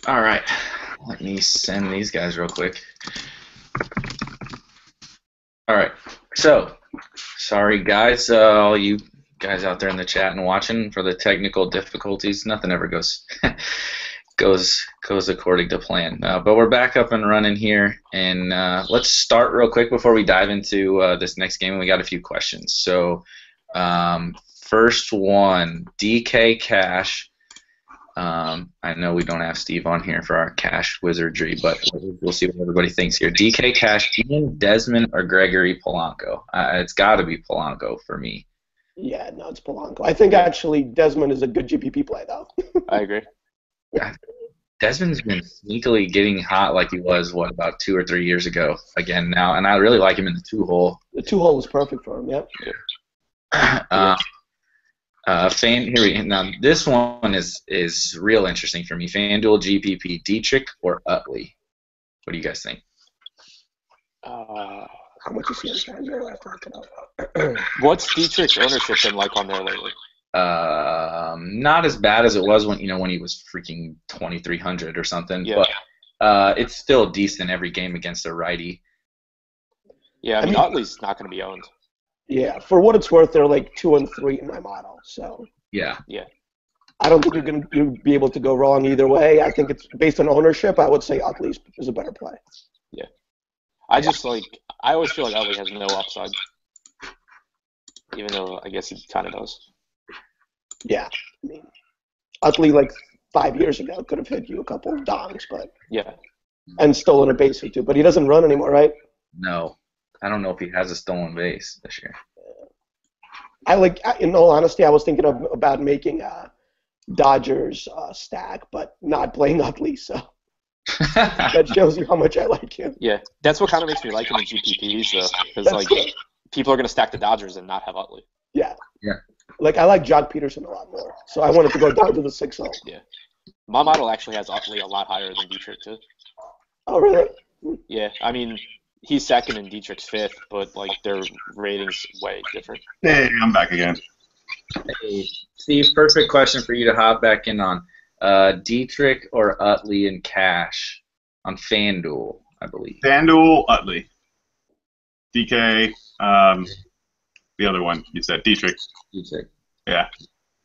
All right. Let me send these guys real quick. All right. So, sorry guys, all you guys out there in the chat and watching for the technical difficulties. Nothing ever goes according to plan. But we're back up and running here, and let's start real quick before we dive into this next game. We got a few questions. So, first one, DK Cash. I know we don't have Steve on here for our cash wizardry, but we'll see what everybody thinks here. DK Cash, Ian Desmond, or Gregory Polanco? It's got to be Polanco for me. Yeah, no, it's Polanco. I think actually Desmond is a good GPP play, though. I agree. Desmond's been sneakily getting hot like he was, about 2 or 3 years ago again now, and I really like him in the two-hole. The two-hole was perfect for him, yep. Now this one is real interesting for me. FanDuel GPP, Dietrich or Utley? What do you guys think? How much is he on FanDuel? I have to look it up. What's Dietrich's ownership been like on there lately? Not as bad as it was when he was freaking 2,300 or something. Yeah. But it's still decent every game against a righty. Yeah, I mean Utley's not going to be owned. Yeah, for what it's worth, they're like 2 and 3 in my model. So yeah. I don't think you'll be able to go wrong either way. I think it's based on ownership. I would say Utley is a better play. Yeah, I always feel like Utley has no upside, even though I guess he kind of does. Yeah, I mean, Utley like 5 years ago could have hit you a couple of dongs, but and stolen a base or two. But he doesn't run anymore, right? No. I don't know if he has a stolen base this year. In all honesty, I was thinking about making a Dodgers stack, but not playing Utley, so that shows you how much I like him. Yeah, that's what kind of makes me like him in GPPs, though, because people are going to stack the Dodgers and not have Utley. Yeah. Like I like Jock Peterson a lot more, so I wanted to go down to the 6-0. Yeah, my model actually has Utley a lot higher than Dietrich too. Oh really? Yeah, I mean. He's second and Dietrich's fifth, but like their ratings way different. Hey, I'm back again. Hey, Steve, perfect question for you to hop back in on. Dietrich or Utley in cash on FanDuel, I believe. FanDuel, Utley. DK, the other one you said, Dietrich. Yeah.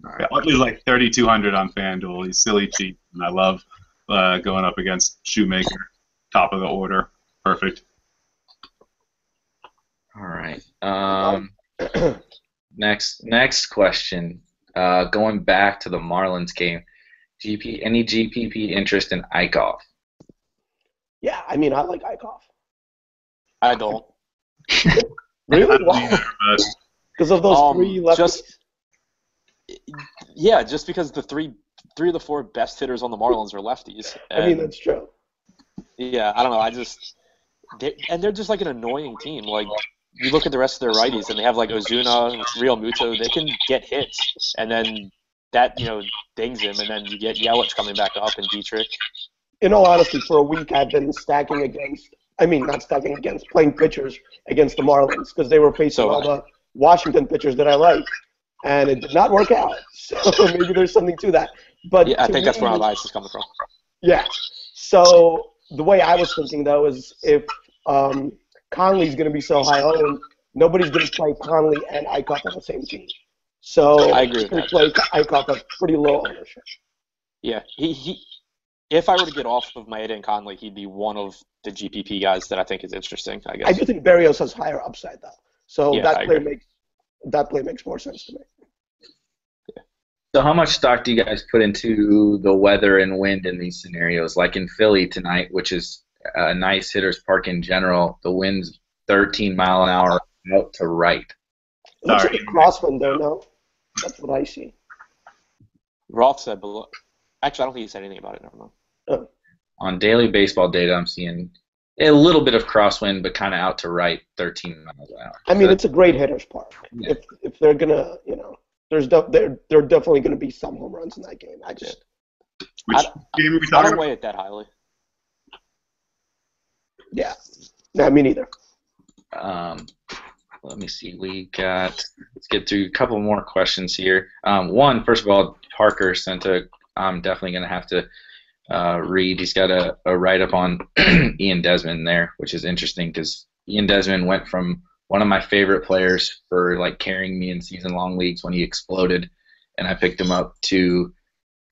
All right. Yeah, Utley's like 3,200 on FanDuel. He's silly cheap, and I love going up against Shoemaker, top of the order. Perfect. All right. Next question. Going back to the Marlins game, any GPP interest in Eichhoff? Yeah, I mean I like Eichhoff. I don't. Really? Why? Because of those three lefties? Just because the three of the 4 best hitters on the Marlins are lefties. I mean that's true. Yeah, I don't know. They're just like an annoying team. Like you look at the rest of their righties, and they have like Ozuna, Real Muto. They can get hits, and then that dings him, and then you get Yelich coming back up and Dietrich. In all honesty, for a week I've been playing pitchers against the Marlins because they were facing all the Washington pitchers that I like, and it did not work out. So maybe there's something to that. But yeah, I think that's where our bias is coming from. Yeah. So the way I was thinking though is if Conley's going to be so high owned, nobody's going to play Conley and Eichhoff on the same team. So I agree with that. Play Eichhoff at pretty low ownership. Yeah, he. If I were to get off of Maeda and Conley, he'd be one of the GPP guys that I think is interesting. I guess. I do think Berrios has higher upside though, so Yeah, that play makes more sense to me. Yeah. So how much stock do you guys put into the weather and wind in these scenarios? Like in Philly tonight, which is a nice hitter's park in general, the wind's 13 mile an hour out to right. It looks like a crosswind though, no? That's what I see. Roth said below. Actually, I don't think he said anything about it. Never mind. Oh. On daily baseball data, I'm seeing a little bit of crosswind, but kind of out to right, 13 miles an hour. I mean, it's a great hitter's park. Yeah. If they're gonna, there are definitely gonna be some home runs in that game. Which game are we I talking don't about? weigh it that highly. Yeah. No, me neither. Let me see. Let's get through a couple more questions here. One, first of all, Parker sent I'm definitely going to have to read. He's got a write-up on Ian Desmond there, which is interesting because Ian Desmond went from one of my favorite players for like carrying me in season-long leagues when he exploded, and I picked him up, to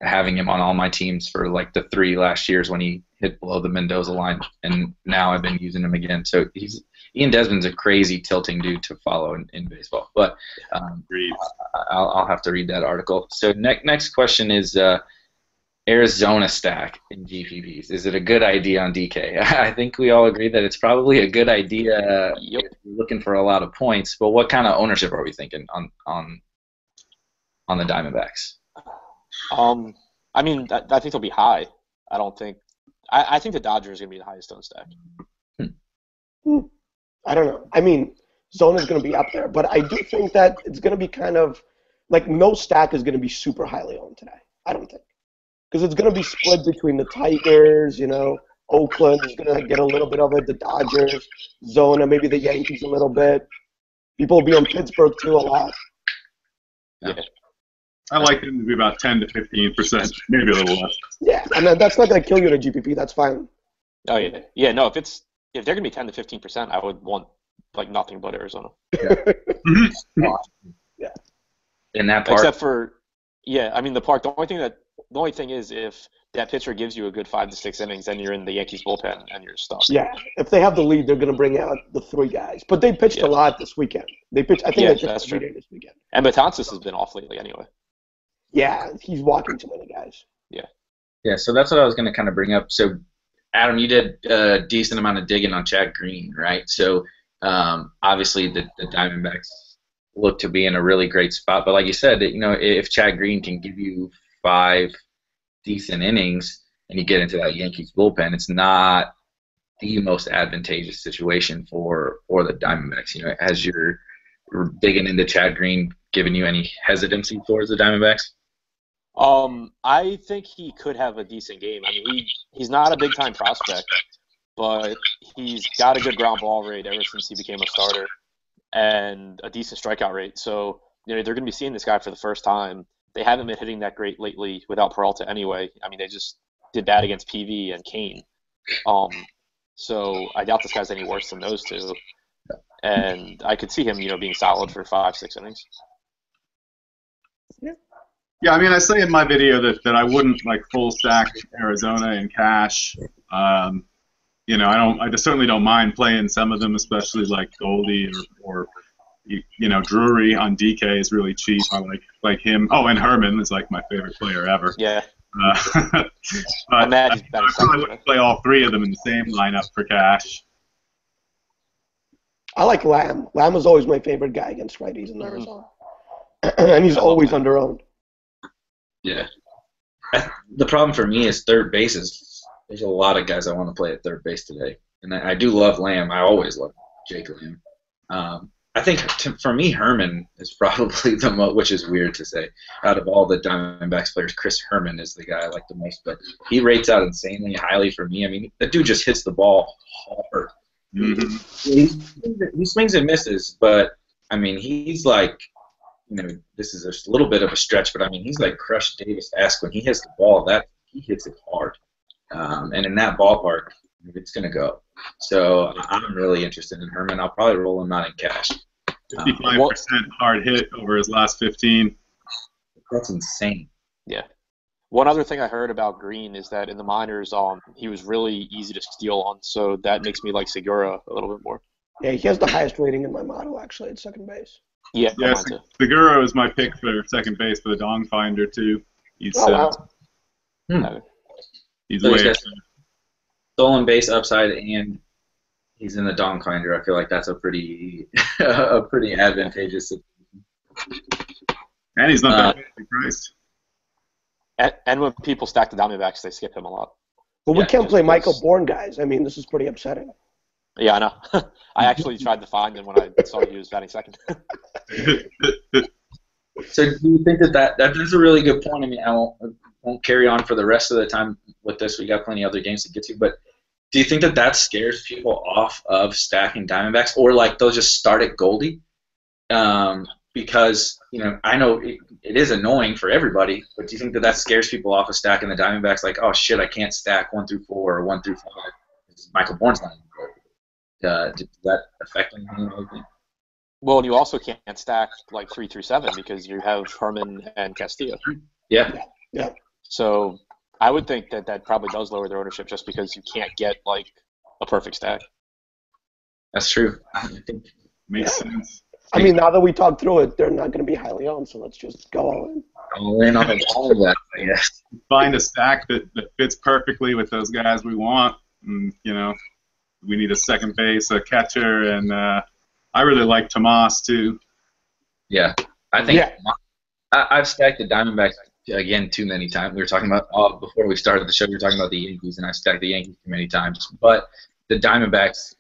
having him on all my teams for like the 3 last years when he hit below the Mendoza line, and now I've been using him again. So Ian Desmond's a crazy tilting dude to follow in baseball. But I'll have to read that article. So next question is Arizona stack in GPPs. Is it a good idea on DK? I think we all agree that it's probably a good idea if you're looking for a lot of points. But what kind of ownership are we thinking on the Diamondbacks? I mean, I think they'll be high. I don't think. I think the Dodgers are going to be the highest owned stack. I don't know. I mean, Zona's going to be up there, but I do think that it's going to be kind of like no stack is going to be super highly owned today. I don't think, because it's going to be split between the Tigers, Oakland is going to get a little bit of it, the Dodgers, Zona, maybe the Yankees a little bit. People will be on Pittsburgh too a lot. Yeah. I like them to be about 10 to 15%, maybe a little less. Yeah, and that's not going to kill you in a GPP. That's fine. Oh yeah, yeah. No, if they're going to be 10 to 15%, I would want like nothing but Arizona. Yeah. In that part, Except for, I mean the only thing is if that pitcher gives you a good 5 to 6 innings, then you're in the Yankees bullpen and you're stuck. Yeah, if they have the lead, they're going to bring out the 3 guys. But they pitched a lot this weekend. I think they pitched every day this weekend. And Betances has been off lately anyway. Yeah, he's walking too many guys. Yeah. Yeah, so that's what I was going to kind of bring up. So, Adam, you did a decent amount of digging on Chad Green, right? So, obviously the Diamondbacks look to be in a really great spot. But like you said, if Chad Green can give you 5 decent innings and you get into that Yankees bullpen, it's not the most advantageous situation for the Diamondbacks. As you're digging into Chad Green, giving you any hesitancy towards the Diamondbacks? I think he could have a decent game. I mean, he's not a big-time prospect, but he's got a good ground ball rate ever since he became a starter and a decent strikeout rate. So, they're going to be seeing this guy for the first time. They haven't been hitting that great lately without Peralta anyway. I mean, they just did bad against PV and Kane. So I doubt this guy's any worse than those two. And I could see him, being solid for 5, 6 innings. Yeah, I mean, I say in my video that I wouldn't like full stack Arizona in cash. I just certainly don't mind playing some of them, especially like Goldie or Drury on DK is really cheap. I like him. Oh, and Herman is like my favorite player ever. Yeah. But I probably wouldn't play all 3 of them in the same lineup for cash. I like Lamb. Lamb is always my favorite guy against righties in Arizona. And he's always underowned. Yeah. The problem for me is third base. There's a lot of guys I want to play at third base today. And I do love Lamb. I always love Jake Lamb. I think for me, Herman is probably the most, which is weird to say, out of all the Diamondbacks players, Chris Herman is the guy I like the most. But he rates out insanely highly for me. I mean, that dude just hits the ball hard. Mm-hmm. He swings and misses, but, I mean, he's like, this is a little bit of a stretch, but, I mean, he's like Crush Davis-esque. When he hits the ball, he hits it hard. And in that ballpark, it's going to go. So I'm really interested in Herman. I'll probably roll him out in cash. 55% hard hit over his last 15. That's insane. Yeah. One other thing I heard about Green is that in the minors, he was really easy to steal on, so that makes me like Segura a little bit more. Yeah, he has the highest rating in my model, actually, at second base. Yeah, Segura is my pick for second base for the Dong Finder, too. He's he's way stolen base upside, and he's in the Dong Finder. I feel like that's a pretty advantageous situation. And he's not that badly priced. And when people stack the Diamondbacks, they skip him a lot. But we can't play Michael Bourne, guys. I mean, this is pretty upsetting. Yeah, I know. I actually tried to find him when I saw he was batting second. So do you think that is a really good point? I mean, I won't carry on for the rest of the time with this. We got plenty of other games to get to. But do you think that scares people off of stacking Diamondbacks? Or, like, they'll just start at Goldie? because I know it is annoying for everybody, but do you think that scares people off of stacking the Diamondbacks? Like, oh shit, I can't stack 1 through 4 or 1 through 5. Michael Bourne's not good. Does that affect anything? Well, and you also can't stack like 3 through 7 because you have Herman and Castillo. Yeah. So I would think that probably does lower their ownership just because you can't get like a perfect stack. That's true. Makes sense. I mean, now that we talked through it, they're not going to be highly owned, so let's just go all in. All in on all of that, I guess. Find a stack that fits perfectly with those guys we want. And, we need a second base, a catcher, and I really like Tomas too. Yeah, I think I've stacked the Diamondbacks again too many times. We were talking about before we started the show. We were talking about the Yankees, and I've stacked the Yankees too many times. But the Diamondbacks,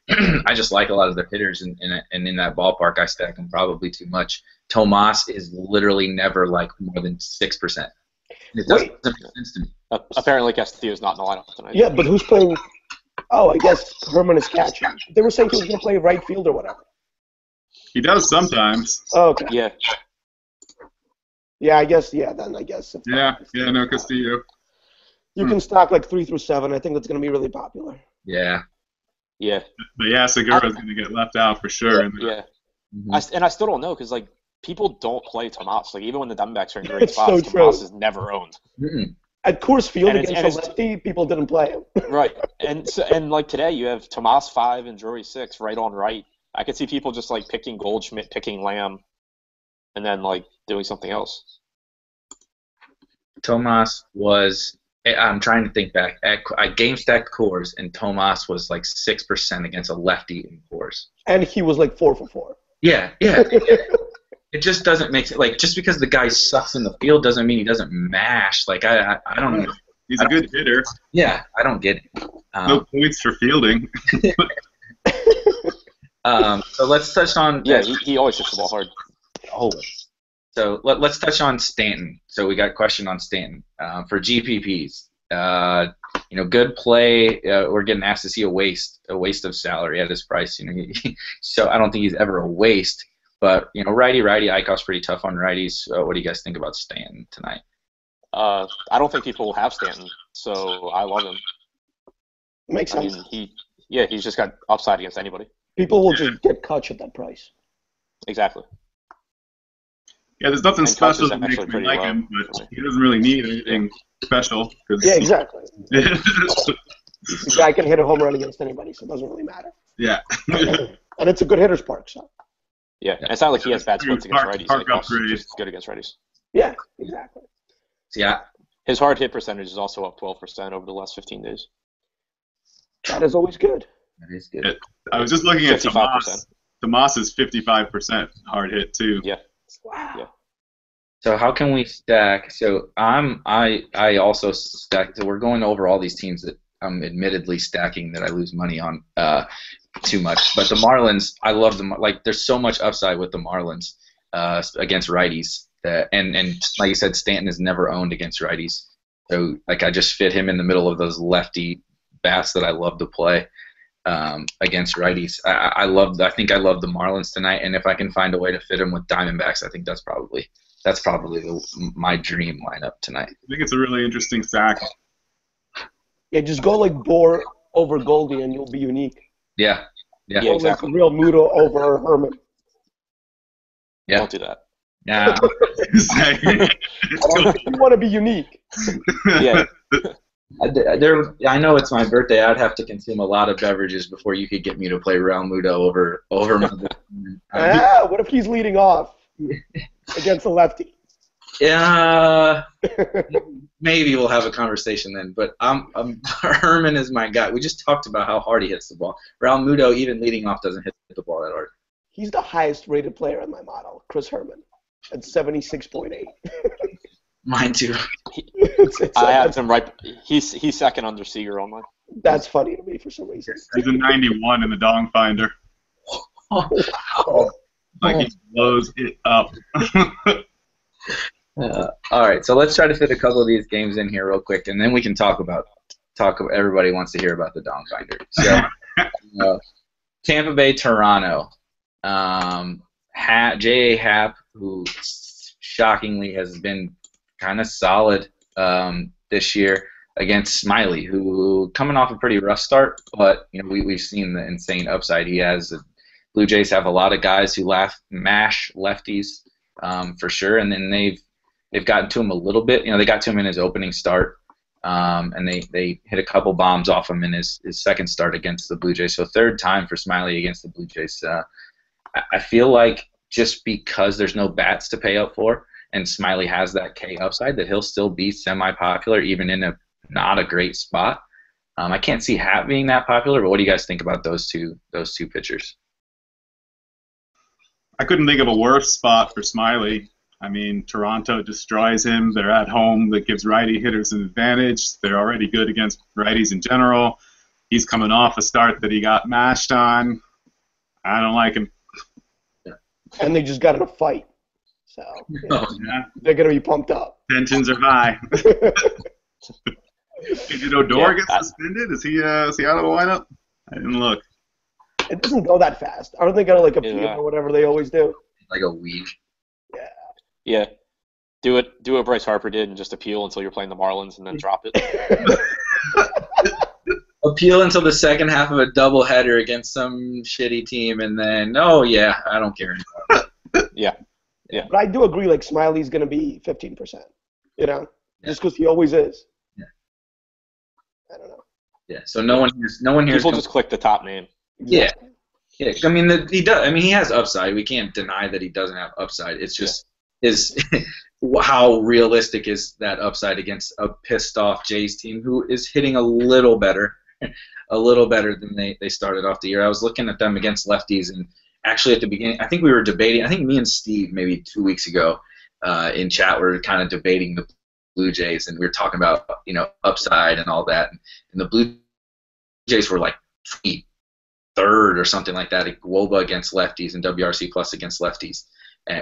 I just like a lot of their hitters, and in that ballpark, I stack them probably too much. Tomas is literally never like more than 6%. It doesn't make sense to me. Apparently, Castillo's not in the lineup tonight. Yeah, but who's playing? Oh, I guess Herman is catching. They were saying he was going to play right field or whatever. He does sometimes. Oh, okay. Yeah. Yeah, I guess. Yeah, then I guess. No Castillo. You can stock like 3 through 7. I think that's going to be really popular. Yeah. Yeah. But yeah, Segura's going to get left out for sure. Yeah. Mm-hmm. I still don't know because like people don't play Tomas. Like even when the Diamondbacks are in great It's spots, so true. Tomas is never owned. Mm-mm. At Coors Field And against a lefty, people didn't play him. Right. And like today you have Tomas 5 and Drury 6 right on right. I could see people just like picking Goldschmidt, picking Lamb, and then like doing something else. Tomas was. I'm trying to think back. I game stacked Coors, and Tomas was like 6% against a lefty in Coors. And he was like 4 for 4. Yeah. It just doesn't make sense. Like, just because the guy sucks in the field doesn't mean he doesn't mash. Like, I don't know. He's a good hitter. Yeah, I don't get it. No points for fielding. So let's touch on. Yeah, he always hits the ball hard. Always. So let's touch on Stanton. So we got a question on Stanton for GPPs. Good play. We're getting asked to see a waste of salary at this price. So I don't think he's ever a waste. But righty, Eichhoff's pretty tough on righties. What do you guys think about Stanton tonight? I don't think people will have Stanton, so I love him. Makes sense. I mean, he's just got upside against anybody. People will just get Kutch at that price. Exactly. Yeah, there's nothing And special Kutch is that makes actually me pretty like low him, for but me. he doesn't really need anything special. Yeah, exactly. Yeah. The guy can hit a home run against anybody, so it doesn't really matter. Yeah. And it's a good hitter's park, so. Yeah, and it's not like he has bad splits against Park righties. Like, upgrade. he's just good against righties. Yeah, exactly. Yeah. His hard hit percentage is also up 12% over the last 15 days. That is always good. That is good. I was just looking at 55%. Tomas. Tomas is 55% hard hit too. Yeah. Wow. Yeah. So how can we stack? So I also stack. So we're going over all these teams that I'm admittedly stacking that I lose money on too much. But the Marlins, I love them. Like there's so much upside with the Marlins against righties. And like you said, Stanton is never owned against righties. So like I just fit him in the middle of those lefty bats that I love to play against righties. I think I love the Marlins tonight. And if I can find a way to fit him with Diamondbacks, I think that's probably my dream lineup tonight. I think it's a really interesting stack. Yeah, just go like Bohr over Goldie and you'll be unique. Yeah. Yeah, Or exactly. like Real Muto over Herman. Yeah. Don't do that. Yeah. You want to be unique. Yeah. I know it's my birthday. I'd have to consume a lot of beverages before you could get me to play Real Muto over What if he's leading off against a lefty? Yeah, maybe we'll have a conversation then. But Herman is my guy. We just talked about how hard he hits the ball. Real Muto, even leading off, doesn't hit the ball that hard. He's the highest rated player in my model, Chris Herman, at 76.8. Mine too. I have him right. He's second under Seager on mine. That's funny to me for some reason. He's a 91 in the Dong Finder. Like he blows it up. All right, so let's try to fit a couple of these games in here real quick, and then we can talk. Everybody wants to hear about the Dong Finder. So, Tampa Bay, Toronto. J.A. Happ, who shockingly has been kind of solid this year against Smiley, who coming off a pretty rough start, but we've seen the insane upside he has. Blue Jays have a lot of guys who mash lefties for sure, and then they've gotten to him a little bit. They got to him in his opening start, and they hit a couple bombs off him in his second start against the Blue Jays. So third time for Smiley against the Blue Jays. I feel like just because there's no bats to pay up for, and Smiley has that K upside, that he'll still be semi-popular even in a not a great spot. I can't see Happ being that popular, but what do you guys think about those two pitchers? I couldn't think of a worse spot for Smiley. I mean, Toronto destroys him. They're at home. That gives righty hitters an advantage. They're already good against righties in general. He's coming off a start that he got mashed on. I don't like him. And they just got in a fight. So they're going to be pumped up. Tensions are high. Did Odor get suspended? Is he out of the lineup? I didn't look. It doesn't go that fast. Aren't they going to appeal or whatever they always do? Like a week. Yeah. Yeah. Do what Bryce Harper did and just appeal until you're playing the Marlins and then drop it. Appeal until the second half of a doubleheader against some shitty team, and then I don't care anymore. Yeah. But I do agree. Smiley's going to be 15%. Just because he always is. Yeah. I don't know. Yeah. So no one here. People just click the top name. Exactly. Yeah. I mean, he does. I mean, he has upside. We can't deny that he doesn't have upside. It's just how realistic is that upside against a pissed off Jays team who is hitting a little better than they started off the year. I was looking at them against lefties, and actually at the beginning, I think we were debating. I think me and Steve maybe 2 weeks ago in chat were kind of debating the Blue Jays, and we were talking about upside and all that. And the Blue Jays were like third or something like that at WOBA against lefties and WRC plus against lefties,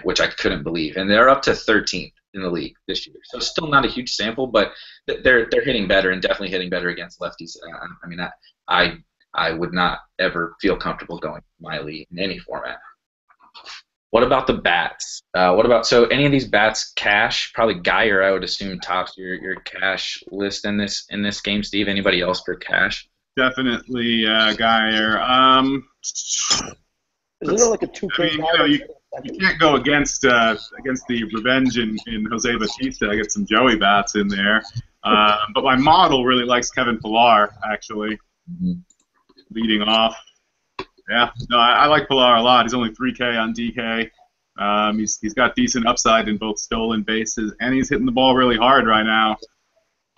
which I couldn't believe. And they're up to 13th in the league this year. So still not a huge sample, but they're hitting better and definitely hitting better against lefties. I mean, I would not ever feel comfortable going Miley in any format. What about the bats? So any of these bats cash? Probably Geyer, I would assume, tops your cash list in this game. Steve, anybody else for cash? Definitely Geyer. Isn't there a 2K? You can't go against the revenge in Jose Bautista. I get some Joey bats in there. But my model really likes Kevin Pillar, actually, leading off. Yeah, no, I like Pillar a lot. He's only 3K on DK. He's got decent upside in both stolen bases, and he's hitting the ball really hard right now.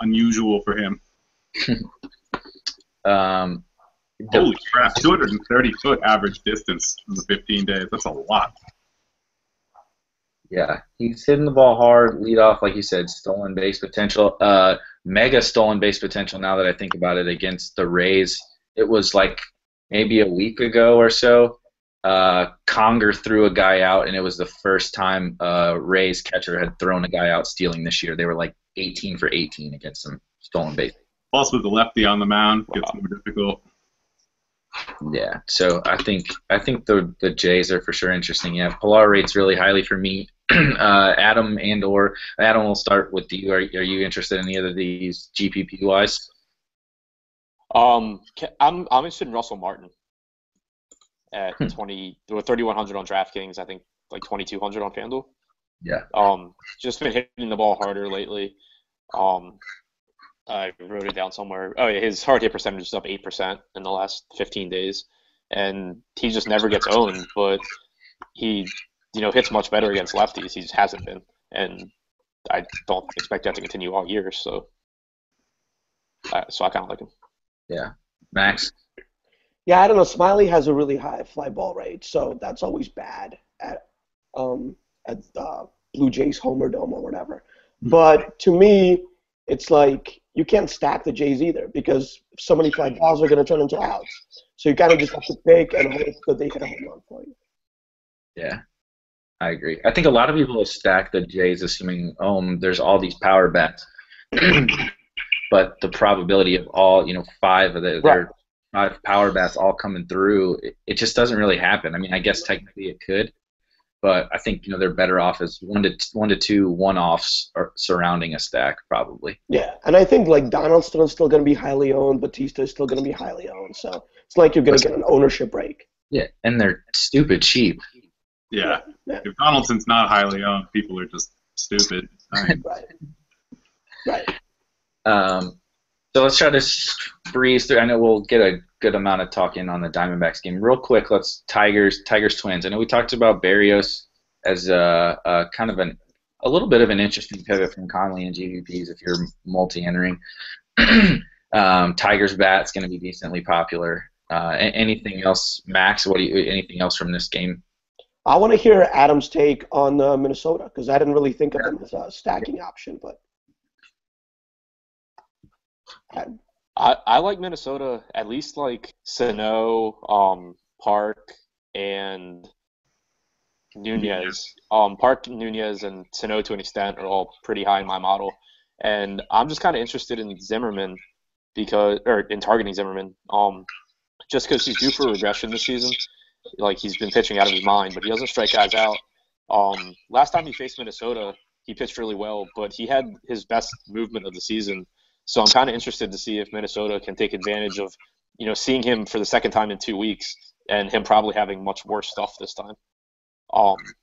Unusual for him. Holy crap, 230-foot average distance in the 15 days. That's a lot. Yeah, he's hitting the ball hard, lead off, like you said, stolen base potential. Mega stolen base potential now that I think about it against the Rays. It was maybe a week ago or so. Conger threw a guy out, and it was the first time Rays catcher had thrown a guy out stealing this year. They were 18 for 18 against some stolen base. Plus, with the lefty on the mound, gets more difficult. Yeah, so I think the Jays are for sure interesting. Yeah, Pillar rates really highly for me. Adam, we'll start with you. Are you interested in either of these GPP wise? I'm interested in Russell Martin at 3,100 on DraftKings. I think 2,200 on FanDuel. Yeah. Just been hitting the ball harder lately. I wrote it down somewhere. Oh yeah, his hard hit percentage is up 8% in the last 15 days, and he just never gets owned. But he, hits much better against lefties. He just hasn't been, and I don't expect that to continue all year. So I kind of like him. Yeah, Max. Yeah, I don't know. Smiley has a really high fly ball rate, so that's always bad at Blue Jays Homer Dome or whatever. But to me, it's you can't stack the Jays either because so many fly balls are going to turn into outs. So you kind of just have to pick and hope that they hit a home run for you. Yeah, I agree. I think a lot of people will stack the Jays assuming, there's all these power bats. But the probability of all, 5 of their 5 power bats all coming through, it just doesn't really happen. I mean, I guess technically it could, but I think they're better off as one to two one-offs surrounding a stack probably. Yeah, and I think like Donaldson is still going to be highly owned, Batista is still going to be highly owned, so it's like you're going to get an ownership break. Yeah, and they're stupid cheap. Yeah. If Donaldson's not highly owned, people are just stupid. Right. So let's try to breeze through. I know we'll get a good amount of talk in on the Diamondbacks game. Real quick, let's Tigers Twins. I know we talked about Berrios as a kind of a little bit of an interesting pivot from Conley and GVPs if you're multi-entering. Tigers bat's going to be decently popular. Anything else, Max? Anything else from this game? I want to hear Adam's take on Minnesota because I didn't really think of them as a stacking option, but. I like Minnesota, at least like Sano, Park, and Nunez. Park, Nunez, and Sano to an extent are all pretty high in my model. And I'm just kind of interested in Zimmerman in targeting Zimmerman, just because he's due for regression this season. Like, he's been pitching out of his mind, but he doesn't strike guys out. Last time he faced Minnesota, he pitched really well, but he had his best movement of the season. So I'm kind of interested to see if Minnesota can take advantage of, seeing him for the second time in 2 weeks and him probably having much worse stuff this time.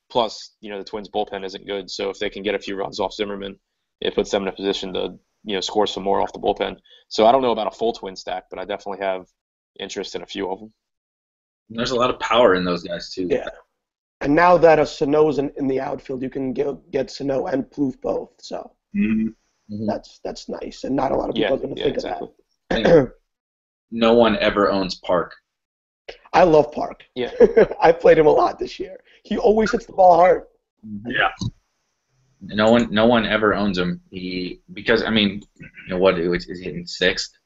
Plus, the Twins' bullpen isn't good, so if they can get a few runs off Zimmerman, it puts them in a position to, score some more off the bullpen. So I don't know about a full Twin stack, but I definitely have interest in a few of them. There's a lot of power in those guys, too. Yeah. And now that a Sano's in the outfield, you can get Sano and Plouffe both, so. Mm-hmm. That's nice, and not a lot of people are going to think exactly. of that. No one ever owns Park. I love Park. Yeah. I played him a lot this year. He always hits the ball hard. Yeah. No one ever owns him. Because what is he hitting sixth?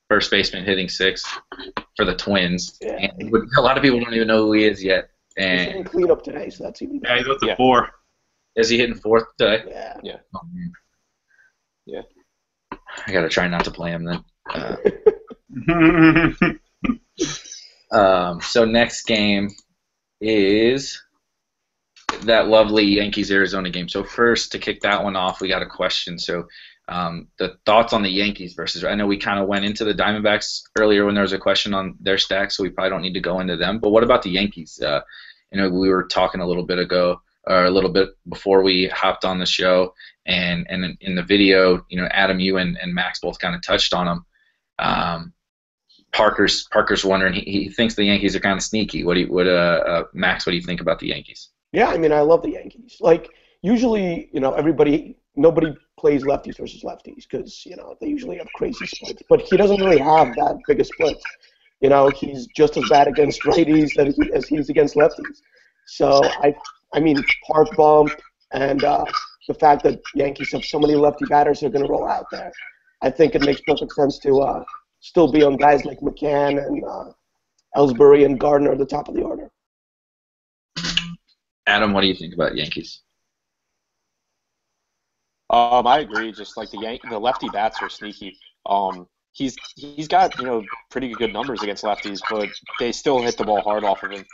First baseman hitting sixth for the Twins. Yeah. And a lot of people don't even know who he is yet. He's hitting cleanup today, so that's even better. Yeah, he's up to 4. Is he hitting fourth today? Yeah. Oh, man. Yeah. I gotta try not to play him then. So next game is that lovely Yankees-Arizona game. So first, to kick that one off, we got a question. So the thoughts on the Yankees versus – I know we kind of went into the Diamondbacks earlier when there was a question on their stack, so we probably don't need to go into them. But what about the Yankees? We were talking a little bit ago, or a little bit before we hopped on the show, and in the video, Adam, you and Max both kind of touched on them. Parker's wondering, he thinks the Yankees are kind of sneaky. Max, what do you think about the Yankees? Yeah, I love the Yankees. Like, usually, nobody plays lefties versus lefties because, they usually have crazy splits. But he doesn't really have that big a split. He's just as bad against righties as he is against lefties. So, Park bump and the fact that Yankees have so many lefty batters they're going to roll out there, I think it makes perfect sense to still be on guys like McCann and Ellsbury and Gardner at the top of the order. Adam, what do you think about Yankees? I agree. Just like the lefty bats are sneaky. He's got pretty good numbers against lefties, but they still hit the ball hard off of him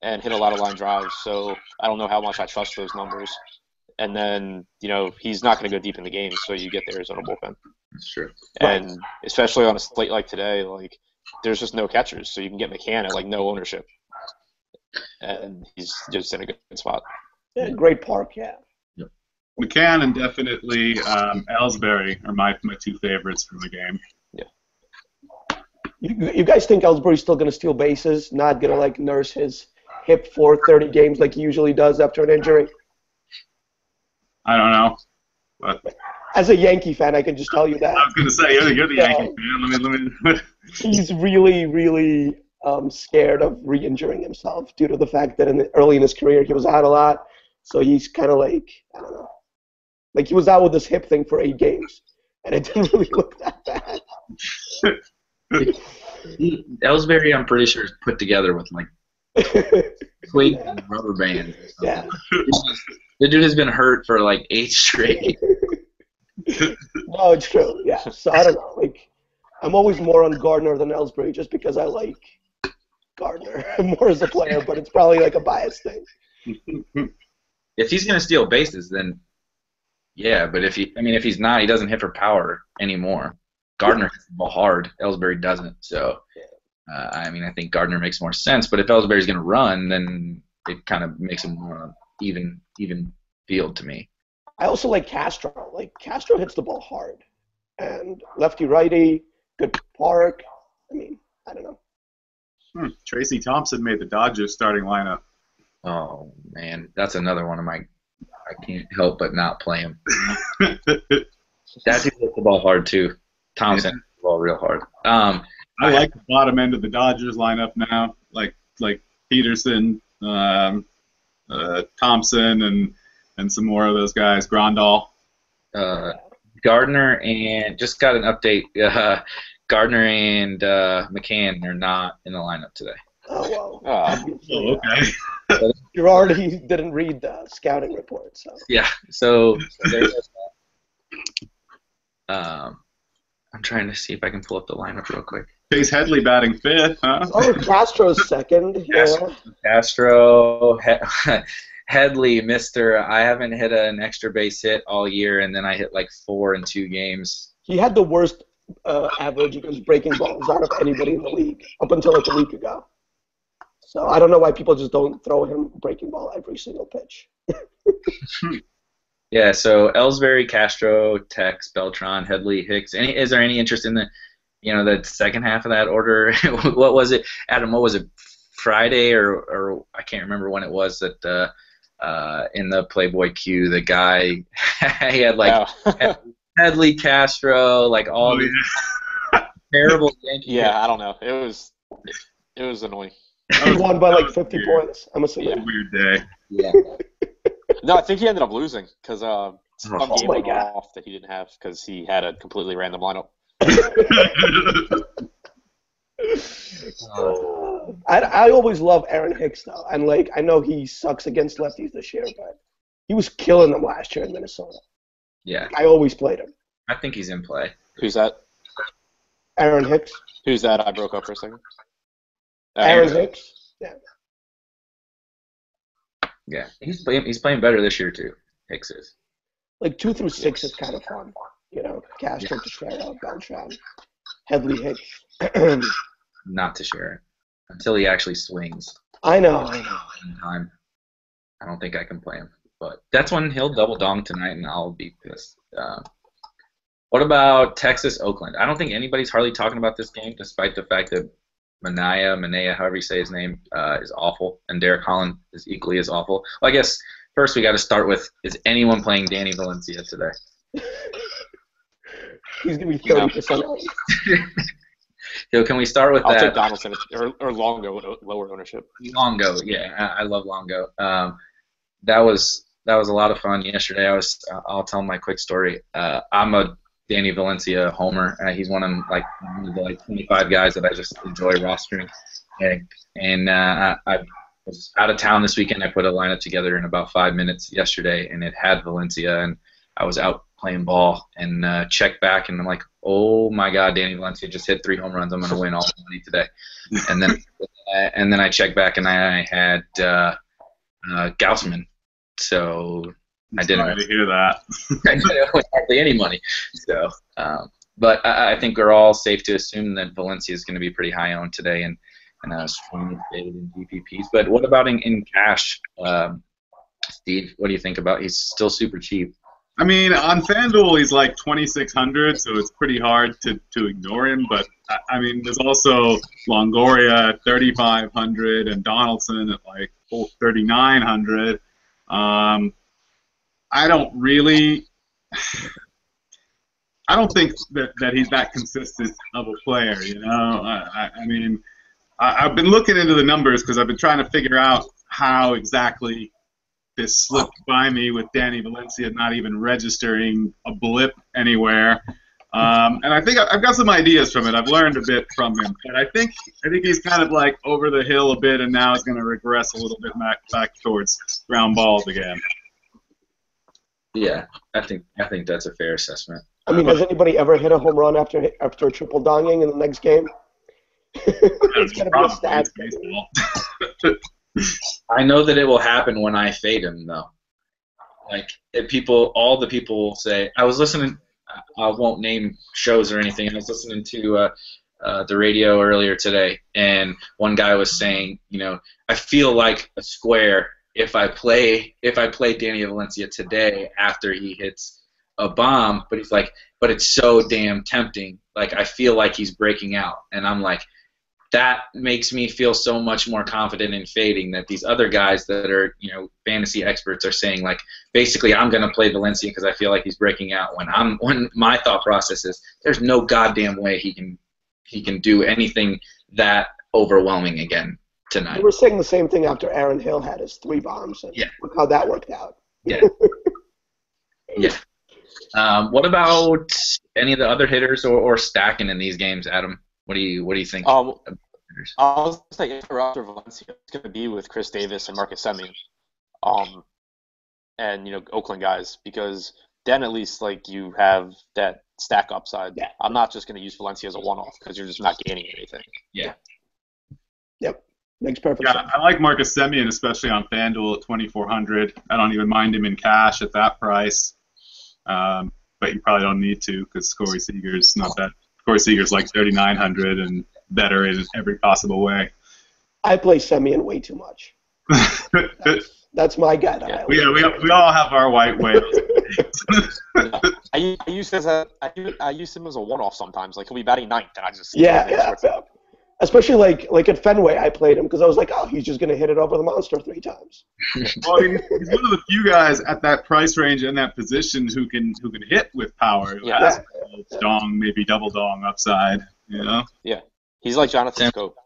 and hit a lot of line drives. So I don't know how much I trust those numbers. And then he's not going to go deep in the game, so you get the Arizona bullpen. That's true. And especially on a slate like today, like there's just no catchers, so you can get McCann at like no ownership, and he's just in a good spot. Yeah, great Park, yeah. McCann and definitely Ellsbury are my 2 favorites from the game. Yeah. You guys think Ellsbury's still going to steal bases, not going to like nurse his hip for 30 games like he usually does after an injury? I don't know. But as a Yankee fan, I can just tell you that. I was going to say, you're the Yankee fan. Let me. He's really, really scared of re-injuring himself due to the fact that early in his career he was out a lot. So he's kind of like, I don't know. Like he was out with this hip thing for 8 games, and it didn't really look that bad. Ellsbury, I'm pretty sure, is put together with like twig and rubber bands. Yeah. The dude has been hurt for like 8 straight. No, it's true. Yeah. So I don't know. Like, I'm always more on Gardner than Ellsbury just because I like Gardner more as a player, but it's probably like a bias thing. If he's gonna steal bases, then yeah. But if he's not, he doesn't hit for power anymore. Gardner hits the ball hard. Ellsbury doesn't. So, I think Gardner makes more sense. But if Ellsbury's gonna run, then it kind of makes him more even field to me. I also like Castro. Like, Castro hits the ball hard. And lefty-righty, good park. I don't know. Tracy Thompson made the Dodgers starting lineup. Oh, man. That's another one of my – I can't help but not play him. That dude hits the ball hard, too. Thompson hits the ball real hard. I like the bottom end of the Dodgers lineup now, like Peterson, Thompson, and some more of those guys. Grandal. Gardner and just got an update. Gardner and McCann are not in the lineup today. Oh, well. Okay. Girardi didn't read the scouting report, so. Yeah, so there's that. I'm trying to see if I can pull up the lineup real quick. Chase Headley batting fifth, huh? Oh, Castro's second. Yeah. Castro, Headley, I haven't hit an extra base hit all year, and then I hit like 4 in 2 games. He had the worst average against breaking balls out of anybody in the league up until like a week ago. So I don't know why people just don't throw him breaking ball every single pitch. Yeah, so Ellsbury, Castro, Tex, Beltran, Headley, Hicks. Is there any interest in the second half of that order? What was it, Adam? What was it, Friday or I can't remember when it was that in the Playboy Q the guy he had like Headley, Castro, like all these terrible Yankees. Yeah, I don't know. It was annoying. He won by like 50 points. I'm assuming. A weird day. Yeah. No, I think he ended up losing because some game went God. off that he didn't have because he had a completely random lineup. I always love Aaron Hicks though, and like I know he sucks against lefties this year, but he was killing them last year in Minnesota. Yeah. I always played him. I think he's in play. Who's that? Aaron Hicks. Who's that? I broke up for a second. Aaron Hicks. Yeah. Yeah, he's playing better this year too. Hicks is. Like 2 through 6 is kind of fun. Castro, Teixeira, Beltran, Headley, Hicks. Not Teixeira until he actually swings. I know. In time, I don't think I can play him. But that's when he'll double dong tonight, and I'll be pissed. What about Texas, Oakland? I don't think anybody's hardly talking about this game, despite the fact that Manea, however you say his name, is awful, and Derek Holland is equally as awful. Well, I guess first we got to start with, is anyone playing Danny Valencia today? He's going to be 30%. Can we start with I'll that? take Donaldson or Longo, lower ownership. Longo, yeah, I love Longo. That was a lot of fun yesterday. I'll tell my quick story. I'm a Danny Valencia homer. He's one of the 25 guys that I just enjoy rostering. And I was out of town this weekend. I put a lineup together in about 5 minutes yesterday, and it had Valencia, and I was out playing ball and checked back, and I'm like, oh my God, Danny Valencia just hit 3 home runs. I'm going to win all the money today. And then I checked back, and I had Gaussman. So I didn't Sorry to hear that. I didn't win hardly any money. So, but I think we're all safe to assume that Valencia is going to be pretty high owned today and strongly favored in GPPs. But what about in cash, Steve? What do you think about? He's still super cheap. I mean, on FanDuel he's like 2,600, so it's pretty hard to ignore him. But I mean, there's also Longoria at 3,500 and Donaldson at like 3,900. I don't think that he's that consistent of a player, I mean, I've been looking into the numbers because I've been trying to figure out how exactly this slipped by me with Danny Valencia not even registering a blip anywhere. And I think I've got some ideas from it. I've learned a bit from him, and I think he's kind of like over the hill a bit, and now is going to regress a little bit back towards ground balls again. Yeah, I think that's a fair assessment. I mean, has anybody ever hit a home run after a triple donging in the next game? It's going to be a stat. I know that it will happen when I fade him, though. Like, all the people say, I was listening, I won't name shows or anything, I was listening to the radio earlier today, and one guy was saying, I feel like a square if I play Danny Valencia today after he hits a bomb, but he's like, but it's so damn tempting. Like, I feel like he's breaking out, and I'm like, that makes me feel so much more confident in fading that these other guys that are, fantasy experts are saying, like, basically I'm going to play Valencia because I feel like he's breaking out, when my thought process is there's no goddamn way he can do anything that overwhelming again tonight. We were saying the same thing after Aaron Hill had his 3 bombs, and look how that worked out. Yeah. Yeah. What about any of the other hitters or stacking in these games, Adam? What do you think? I was going to say, if after Valencia, it's going to be with Chris Davis and Marcus Semien, and Oakland guys, because then at least like you have that stack upside. Yeah. I'm not just going to use Valencia as a one-off because you're just not gaining anything. Yeah. Yep. Makes perfect sense. Yeah, I like Marcus Semien, especially on FanDuel at 2,400. I don't even mind him in cash at that price. But you probably don't need to because Corey Seager's not that. Corey Seager's like 3,900 and better in every possible way. I play Semien way too much. That's my guy. That we all have our white whales. I use him as a one-off sometimes. Like he'll be batting ninth, and I just yeah. Especially like at Fenway, I played him because I was like, oh, he's just gonna hit it over the monster 3 times. Well, I mean, he's one of the few guys at that price range and that position who can hit with power. Yeah. Dong, maybe double dong upside. Yeah, he's like Jonathan Scope.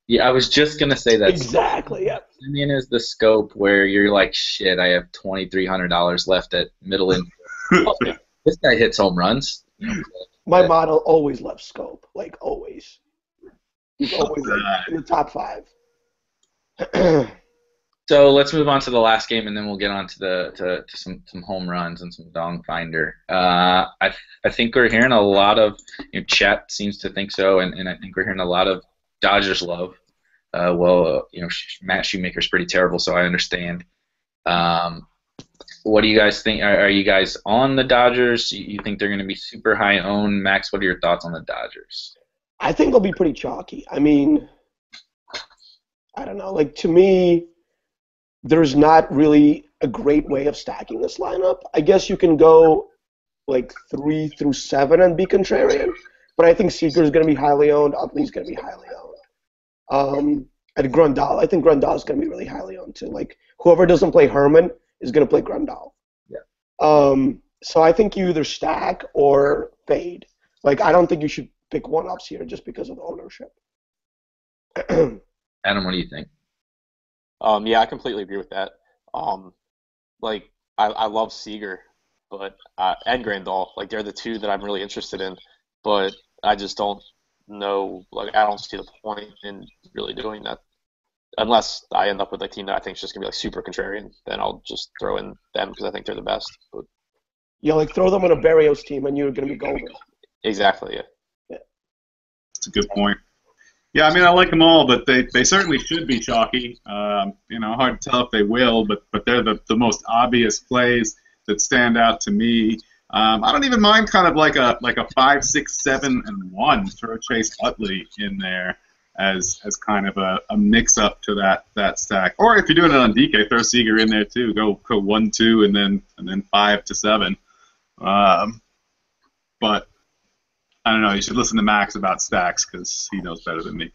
Yeah, I was just gonna say that. Exactly. Yeah. Semien is the scope where you're like, shit, I have $2,300 left at middle and this guy hits home runs. My model always left scope, like always. He's always in the top 5. So let's move on to the last game, and then we'll get on to some home runs and some dong finder. I think we're hearing a lot of chat seems to think so, and I think we're hearing a lot of Dodgers love. Matt Shoemaker's pretty terrible, so I understand. What do you guys think? Are you guys on the Dodgers? You think they're going to be super high owned? Max, what are your thoughts on the Dodgers? I think they'll be pretty chalky. I mean, I don't know. Like, to me, there's not really a great way of stacking this lineup. I guess you can go like 3 through 7 and be contrarian, but I think Seager's going to be highly owned. Utley's going to be highly owned. And Grandal, I think Grandal's going to be really highly owned too. Like, whoever doesn't play Herman is going to play Grandal. Yeah. So I think you either stack or fade. Like, I don't think you should pick one-ups here just because of the ownership. Adam, what do you think? Yeah, I completely agree with that. I love Seager, but and Grandal. Like, they're the two that I'm really interested in, but I just don't know. Like, I don't see the point in really doing that unless I end up with a team that I think is just gonna be like super contrarian. Then I'll just throw in them because I think they're the best. But yeah, like throw them on a Barrios team and you're gonna be golden. Exactly. Yeah. That's a good point. Yeah, I mean, I like them all, but they certainly should be chalky. Hard to tell if they will, but they're the most obvious plays that stand out to me. I don't even mind kind of like a 5, 6, 7, and 1. Throw Chase Utley in there as kind of a mix up to that stack. Or if you're doing it on DK, throw Seager in there too. Go 1, 2, and then 5 to 7. But I don't know. You should listen to Max about stacks because he knows better than me.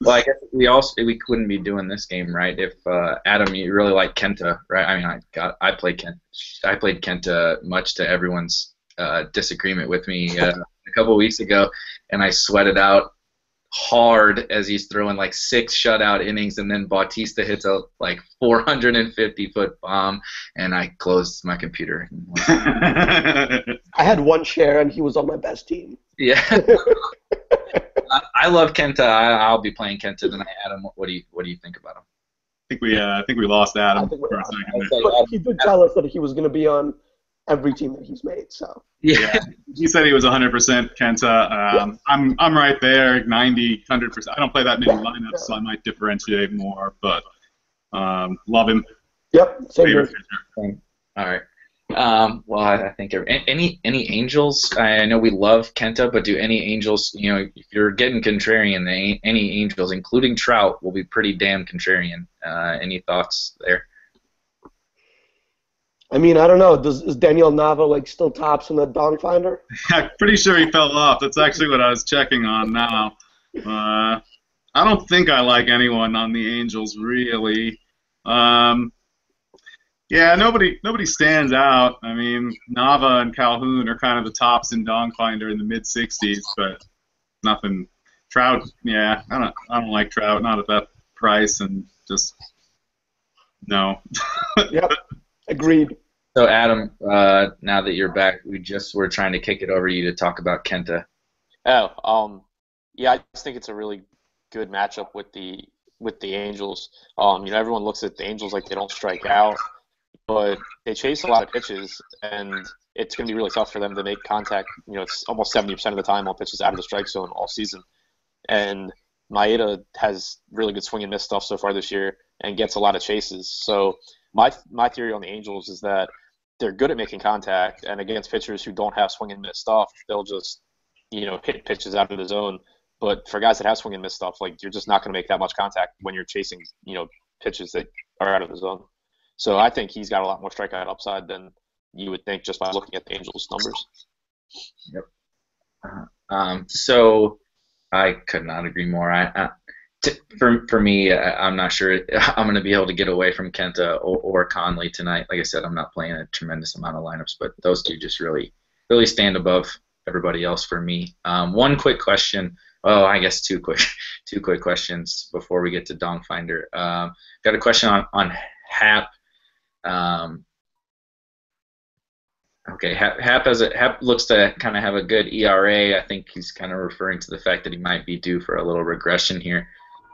Well, I guess we couldn't be doing this game, right? If Adam, you really like Kenta, right? I mean, I played Kenta much to everyone's disagreement with me a couple of weeks ago, and I sweated out hard as he's throwing like 6 shutout innings, and then Bautista hits a like 450-foot bomb, and I closed my computer. I had 1 share, and he was on my best team. Yeah. I love Kenta. I'll be playing Kenta tonight. Adam, what do you think about him? I think we lost Adam for a second. But he did tell us that he was going to be on every team that he's made. So Yeah. He said he was 100% Kenta. Yeah. I'm right there, 90, 100%. I don't play that many lineups, so I might differentiate more, but love him. Yep, same Favorite here. pitcher. All right. Well, I think any Angels. I know we love Kenta, but do any Angels? You know, if you're getting contrarian, any Angels, including Trout, will be pretty damn contrarian. Any thoughts there? I mean, I don't know. Is Daniel Nava like still tops in the Dong Finder? I'm pretty sure he fell off. That's actually what I was checking on now. I don't think I like anyone on the Angels, really. Yeah, nobody stands out. I mean, Nava and Calhoun are kind of the tops in Dong Finder in the mid-60s, but nothing. Trout, yeah, I don't like Trout, not at that price, and just no. Yep, agreed. So Adam, now that you're back, we're trying to kick it over to you to talk about Kenta. Yeah, I just think it's a really good matchup with the Angels. Everyone looks at the Angels like they don't strike out, but they chase a lot of pitches, and it's going to be really tough for them to make contact. It's almost 70% of the time on pitches out of the strike zone all season. And Maeda has really good swing and miss stuff so far this year and gets a lot of chases. So my theory on the Angels is that they're good at making contact, and against pitchers who don't have swing and miss stuff, they'll just hit pitches out of the zone. But for guys that have swing and miss stuff, like, you're just not going to make that much contact when you're chasing pitches that are out of the zone. So I think he's got a lot more strikeout upside than you would think just by looking at the Angels' numbers. Yep. So I could not agree more. For me, I'm not sure I'm going to be able to get away from Kenta or Conley tonight. Like I said, I'm not playing a tremendous amount of lineups, but those two just really stand above everybody else for me. One quick question. Oh, I guess two quick questions before we get to Dong Finder. Got a question on Hap. Okay, Hap looks to kind of have a good ERA. I think he's kind of referring to the fact that he might be due for a little regression here.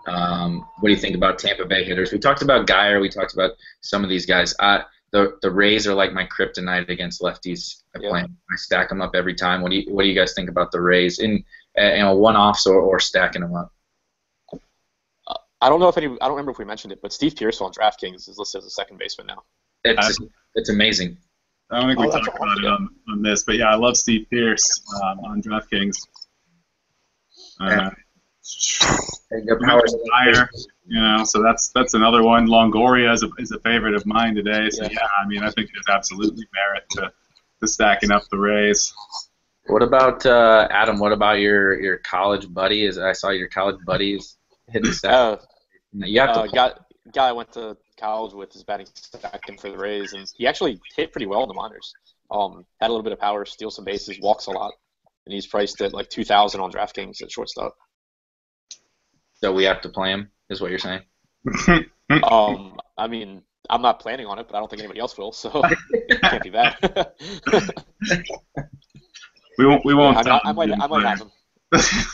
What do you think about Tampa Bay hitters? We talked about Geyer. We talked about some of these guys. The Rays are like my kryptonite against lefties. I stack them up every time. What do you guys think about the Rays in one-offs or stacking them up? I don't remember if we mentioned it, but Steve Pearce on DraftKings is listed as a second baseman now. It's amazing. I don't think we talked about it on this, but yeah, I love Steve Pearce on DraftKings. Higher, so that's another one. Longoria is a favorite of mine today. So yeah, I mean, I think there's absolutely merit to stacking up the Rays. What about Adam? What about your college buddy? I saw your college buddies hitting stack. You have to guy I went to college with is batting second for the Rays, and he actually hit pretty well in the minors. Had a little bit of power, steals some bases, walks a lot, and he's priced at like 2,000 on DraftKings at shortstop. So we have to play him, is what you're saying? I mean, I'm not planning on it, but I don't think anybody else will, so it can't be bad. We won't. I might have him.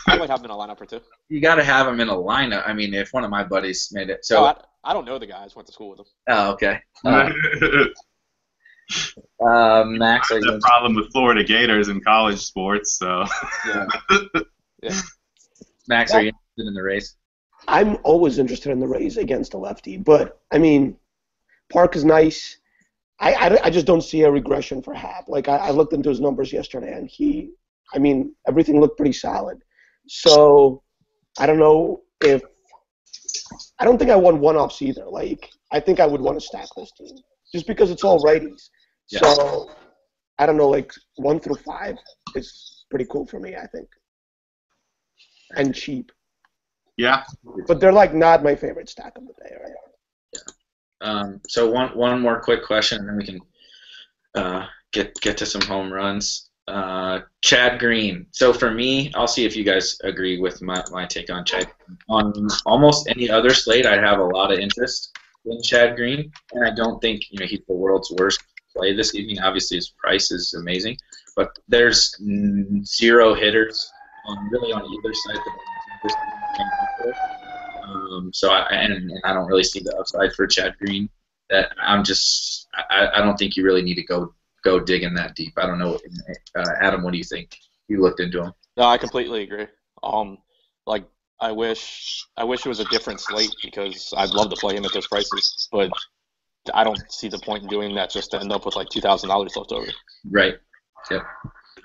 I might have him in a lineup or two. You got to have him in a lineup. I mean, if one of my buddies made it. So I don't know the guy. I just went to school with him. Oh, okay. Max, that's the problem with Florida Gators in college sports. So. Yeah. Max, are you interested in the Rays? I'm always interested in the Rays against a lefty, but I mean, Park is nice. I just don't see a regression for Hap. Like, I looked into his numbers yesterday, and everything looked pretty solid. So I don't know if – I don't think I want one-offs either. Like, I think I would want to stack this team just because it's all righties. Yeah. So I don't know, like 1 through 5 is pretty cool for me, I think, and cheap. Yeah. But they're, like, not my favorite stack of the day, right? Yeah. So one more quick question, and then we can get to some home runs. Chad Green. So for me, I'll see if you guys agree with my take on Chad. On almost any other slate, I have a lot of interest in Chad Green, and I don't think he's the world's worst play this evening. Obviously, his price is amazing, but there's 0 hitters really on either side that I'm interested in. So I don't really see the upside for Chad Green. That I don't think you really need to go go digging that deep. I don't know. Adam, what do you think? You looked into him. No, I completely agree. Like I wish it was a different slate because I'd love to play him at those prices, but I don't see the point in doing that just to end up with like $2,000 left over. Right. Yep.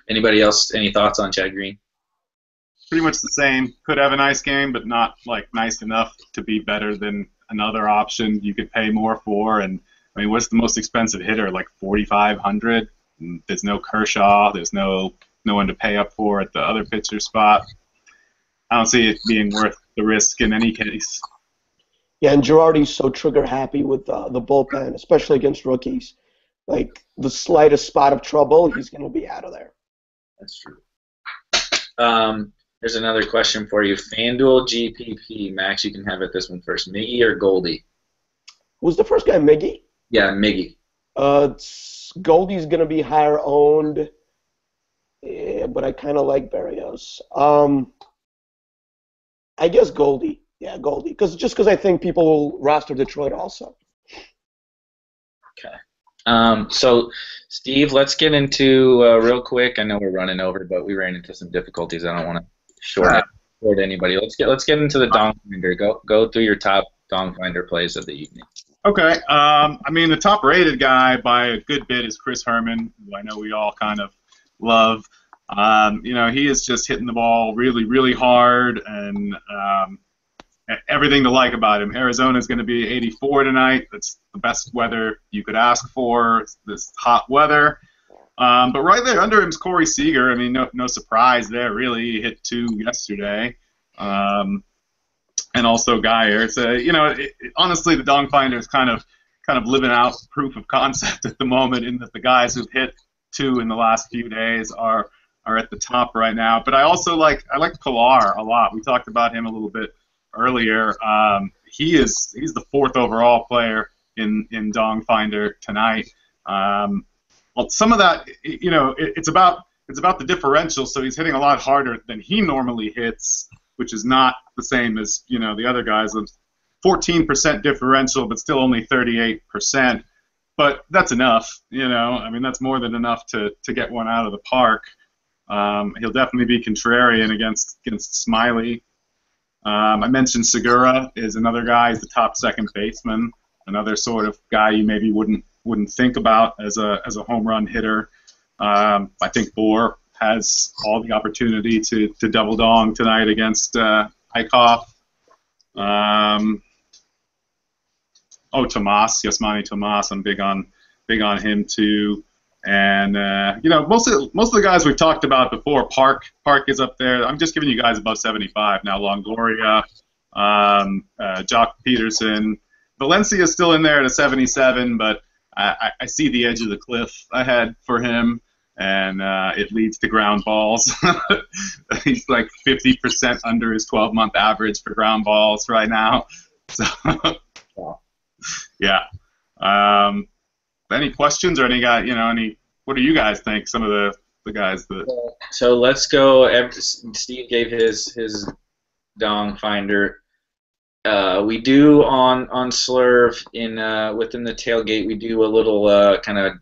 Anybody else? Any thoughts on Chad Green? Pretty much the same. Could have a nice game, but not like nice enough to be better than another option you could pay more for. And I mean, what's the most expensive hitter? Like 4,500. There's no Kershaw. There's no one to pay up for at the other pitcher spot. I don't see it being worth the risk in any case. Yeah, and Girardi's so trigger happy with the bullpen, especially against rookies. Like the slightest spot of trouble, he's going to be out of there. That's true. There's another question for you. FanDuel GPP. Max, you can have it this one first. Miggy or Goldie? Who's the first guy, Miggy? Yeah, Miggy. Goldie's going to be higher owned, but I kind of like Berrios. I guess Goldie. Yeah, Goldie. Just because I think people will roster Detroit also. Okay. So, Steve, let's get into real quick. I know we're running over, but we ran into some difficulties. I don't want to short anybody. Let's get into the Dong Finder. Go through your top Dong Finder plays of the evening. Okay. I mean, the top-rated guy by a good bit is Chris Herman, who I know we all kind of love. He is just hitting the ball really, really hard, and everything to like about him. Arizona is going to be 84 tonight. That's the best weather you could ask for, this hot weather. But right there under him is Corey Seager. I mean, no surprise there, really. He hit 2 yesterday. And also Geyer. It's honestly, the Dong Finder is kind of living out proof of concept at the moment, in that the guys who've hit 2 in the last few days are at the top right now. But I also like Pilar a lot. We talked about him a little bit earlier. He's the 4th overall player in Dong Finder tonight. Well, some of that, it's about the differential. So he's hitting a lot harder than he normally hits, which is not the same as the other guys. 14% differential, but still only 38%. But that's enough. I mean, that's more than enough to get one out of the park. He'll definitely be contrarian against Smiley. I mentioned Segura is another guy. He's the top second baseman. Another sort of guy you maybe wouldn't think about as a home run hitter. I think Bohr has all the opportunity to double dong tonight against Eichhoff. Tomas, Yasmani Tomas. I'm big on him too. And most of the guys we've talked about before. Park is up there. I'm just giving you guys above 75 now. Longoria, Jock Peterson, Valencia is still in there at a 77, but I see the edge of the cliff ahead for him, and it leads to ground balls. He's like 50% under his 12-month average for ground balls right now. So, yeah. Any questions or any guy? What do you guys think? Some of the guys that. So let's go. Steve gave his Dong Finder. We do on Slurve within the tailgate. We do a little kind of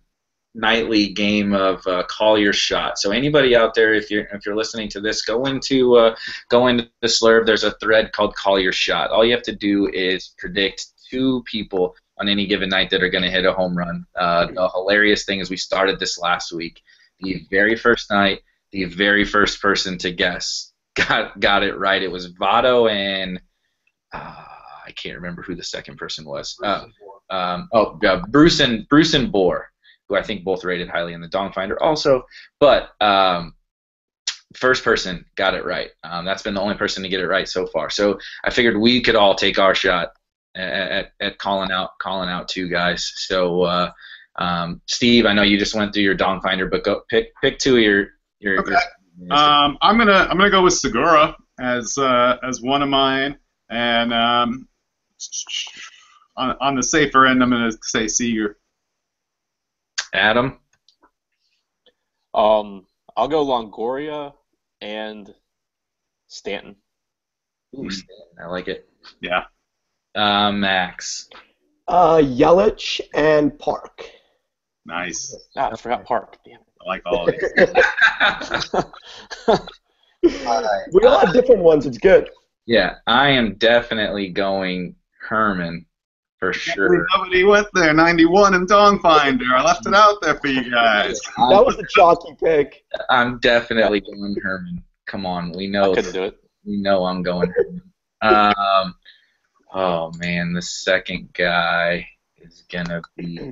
nightly game of Call Your Shot. So anybody out there, if you're listening to this, go into the Slurve. There's a thread called Call Your Shot. All you have to do is predict 2 people on any given night that are going to hit a home run. The hilarious thing is we started this last week. The very first night, the very first person to guess got it right. It was Votto and I can't remember who the second person was. Bruce and Bohr, who I think both rated highly in the Dong Finder also. But first person got it right. That's been the only person to get it right so far. So I figured we could all take our shot at calling out 2 guys. So Steve, I know you just went through your Dong Finder, but go pick 2 of your. Okay. I'm gonna go with Segura as one of mine, and on the safer end, I'm gonna say Seager. Adam. I'll go Longoria and Stanton. Ooh, Stanton, I like it. Yeah. Max. Yelich and Park. Nice. Ah, I forgot Park. Damn it. I like all of these. We all have different ones. It's good. Yeah, I am definitely going Herman for sure. Nobody went there. 91 and Dong Finder. I left it out there for you guys. That was the chalky pick. I'm definitely going Herman. Come on, we I know. couldn't do it. We know I'm going Herman. Oh man, the second guy is gonna be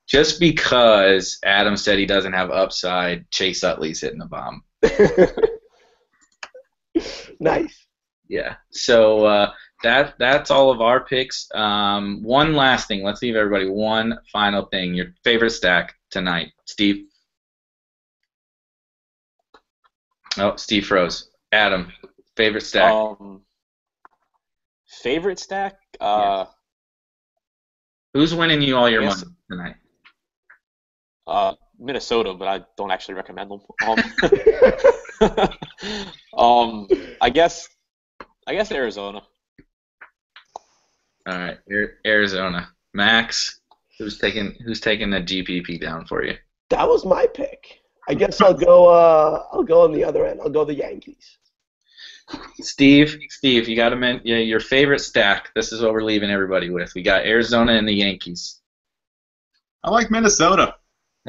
just because Adam said he doesn't have upside. Chase Utley's hitting the bomb. Nice. Yeah. So that's all of our picks. One last thing. Let's leave everybody one final thing. Your favorite stack tonight, Steve? Oh, Steve froze. Adam, favorite stack? Favorite stack? Who's winning you all your Yes. money tonight? Minnesota, but I don't actually recommend them. I guess Arizona. All right, Arizona. Max, who's taking the GPP down for you? That was my pick. I guess I'll go on the other end. I'll go the Yankees. Steve, you got to your favorite stack. This is what we're leaving everybody with. We got Arizona and the Yankees. I like Minnesota.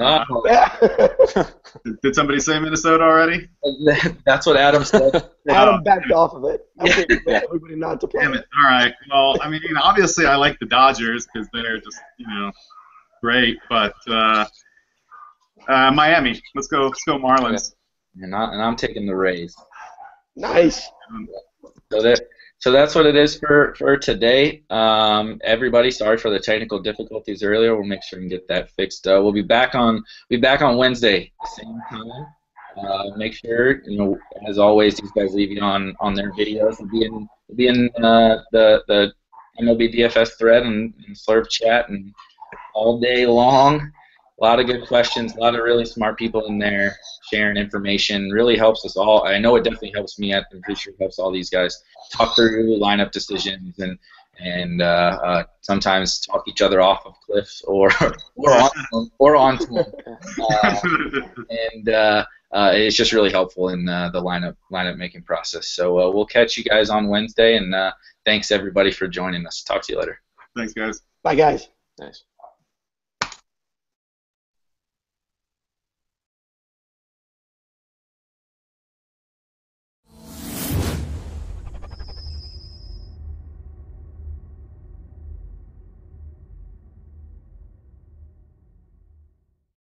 Oh, Did somebody say Minnesota already? that's what Adam said. Adam backed off of it. I'm waiting for everybody not to play. Damn it. All right. Well, I mean, obviously I like the Dodgers because they're just, great. But Miami. Let's go Marlins. And I'm taking the Rays. Nice. So that's what it is for today. Everybody, sorry for the technical difficulties earlier. We'll make sure and get that fixed. We'll be back on Wednesday, same time. Make sure, as always, these guys leave you on their videos. We'll be in the MLB DFS thread and Slurp chat and all day long. A lot of good questions, a lot of really smart people in there sharing information. Really helps us all. I know it definitely helps me. I'm pretty sure it helps all these guys talk through lineup decisions and sometimes talk each other off of cliffs or onto them. It's just really helpful in the lineup making process. So we'll catch you guys on Wednesday, and thanks everybody for joining us. Talk to you later. Thanks, guys. Bye, guys. Nice.